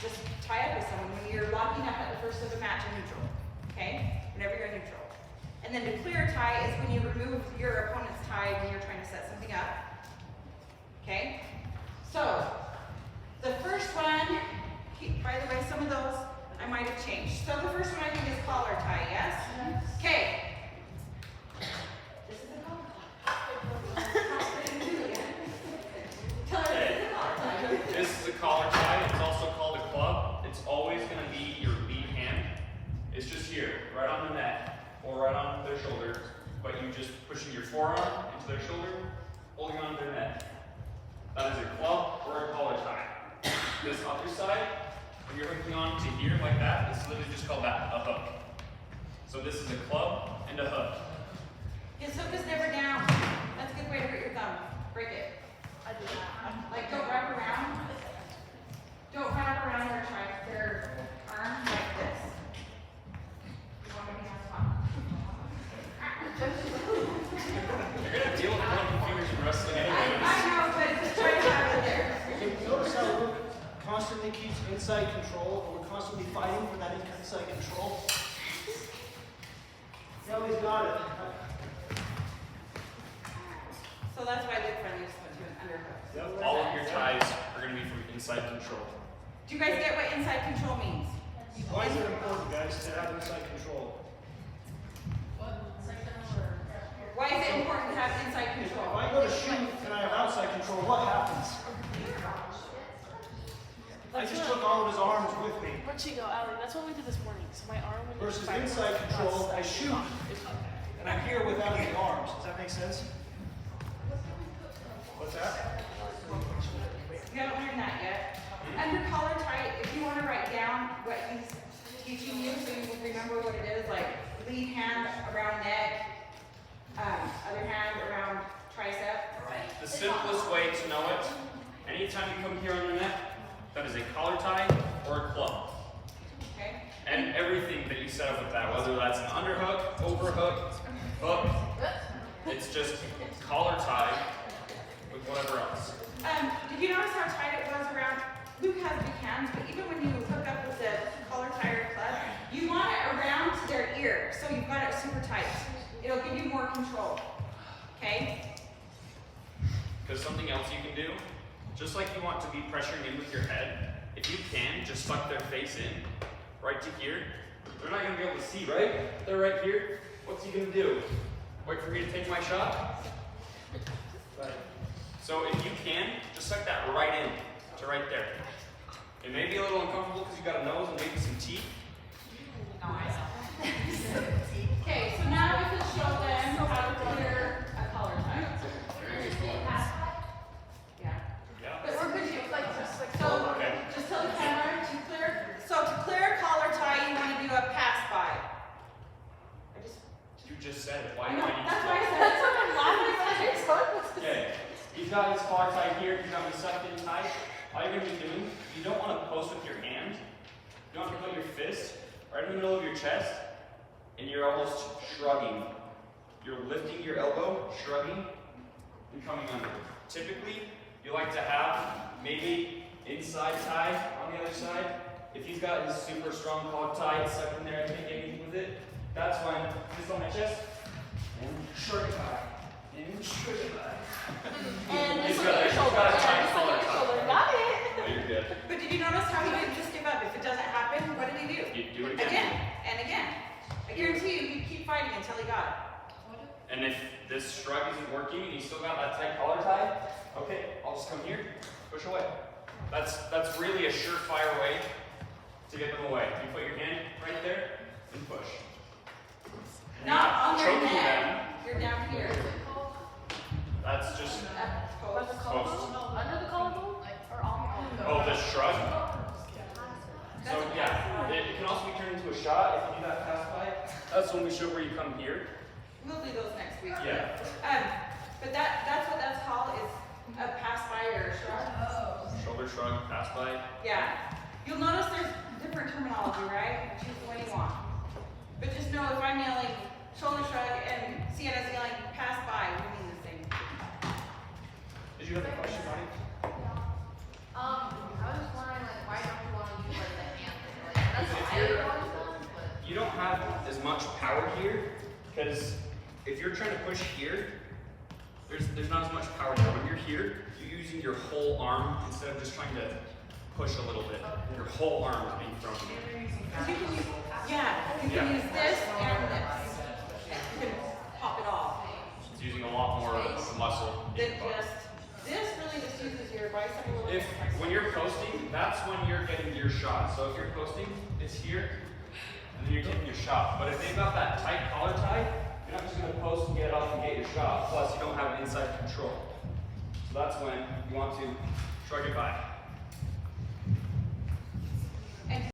just tie up with someone when you're locking up at the first of the match in neutral. Okay? Whenever you're in neutral. And then to clear tie is when you remove your opponent's tie when you're trying to set something up. Okay? So, the first one, by the way, some of those I might have changed. So the first one I think is collar tie, yes? Okay. This is a collar tie. Tell her this is a collar tie. This is a collar tie. It's also called a club. It's always going to be your lead hand. It's just here, right on the neck, or right on their shoulder, but you just pushing your forearm into their shoulder, holding on to their neck. That is a club or a collar tie. This other side, when you're hooking on to here like that, it's literally just called that, a hook. So this is a club and a hook. His hook is never down. That's a good way to hurt your thumb. Break it. I do that. Like, don't wrap around. Don't wrap around their arm like this. You want to be on top. You're going to deal with broken fingers in wrestling anyway. I know, but just try to have it there. Notice how Luke constantly keeps inside control, and we're constantly fighting for that inside control. Now he's got it. So that's why Luke friendly just went to an underhook. Yep. All of your ties are going to be from inside control. Do you guys get what inside control means? Why is it important, guys, to have inside control? Why is it important to have inside If control? I go to shoot and I have outside control, what happens? I just took all of his arms with me. Where'd she go, Allie? That's what we did this morning. So my arm went Versus back. inside control, I shoot, and I'm here without any arms. Does that make sense? What's that? You haven't learned that yet. Under collar tie, if you want to write down what he's teaching you so you will remember what it is, like lead hand around neck, other hand around tricep. The simplest way to know it, anytime you come here on the neck, that is a collar tie or a club. Okay? And everything that you set up with that, whether that's an underhook, overhook, hook, it's just collar tie with whatever else. Did you notice how tight it was around? Luke has big hands, but even when you hook up with the collar tie or club, you want it around to their ear, so you've got it super tight. It'll give you more control. Okay? Because something else you can do, just like you want to be pressuring in with your head, if you can, just suck their face in, right to here. They're not going to be able to see, right? They're right here. What's he going to do? Wait for me to take my shot? Right. So if you can, just suck that right in to right there. It may be a little uncomfortable because you got a nose and maybe some teeth. Nice. Okay, so now we can show them how to clear a collar tie. Yeah. Yeah. But we're good. So Okay. just tell the camera to clear. So to clear a collar tie, you want to do a pass by. You just said it. Why I do know. I need That's to? why I said that's what I'm laughing. Okay. He's got his collar tie here. He's got me sucked in tight. All you're going to be doing, you don't want to post with your hand. You want to put your fist right in the middle of your chest, and you're almost shrugging. You're lifting your elbow, shrugging, and coming under. Typically, you like to have maybe inside tie on the other side. If he's got his super strong collar tie stuck in there and can't get anything with it, that's when just on my chest and shrug tie. And shrug tie. And He's this got one a- your shoulder. he's got a Yeah, tight this one collar your tie. shoulder. Got it. Oh, you're good. But did you notice how he didn't just give up? If it doesn't happen, what did he do? You do it again. Again and again. I guarantee you, he'd keep fighting until he got it. And if this shrug isn't working and you still got that tight collar tie, okay, I'll just come here, push away. That's really a surefire way to get them away. You put your hand right there and push. And you're Not on their choking neck. them. You're down here. That's just By the Post. collarbone? Under the collarbone? Or on the oh, this shrug. That's So a yeah, pass. it can also be turned into a shot if you do that pass by. That's when we show where you come here. We'll do those next week. Yeah. But that's what that's called is a pass by or a shrug. Shoulder shrug, pass by. Yeah. You'll notice there's different terminology, right? Choose the one you want. But just know if I'm yelling shoulder shrug and Sienna's yelling pass by, we mean the same. Did you have a question, Bonnie? I was just wondering, like, why don't you want to use here, you don't have as much power here, because if you're trying to push here, there's not as much power there. When you're here, you're using your whole arm instead of just trying to push a little bit. Your whole arm is being thrown. You can use, you can use this and this. You can pop it off. It's using a lot more muscle. in Then your body. this really just uses your bicep a little bit. When you're posting, that's when you're getting your shot. So if you're posting, it's here, and then you're taking your shot. But if they've got that tight collar tie, you're not just going to post and get it off and get your shot. Plus, you don't have inside control. So that's when you want to shrug it by.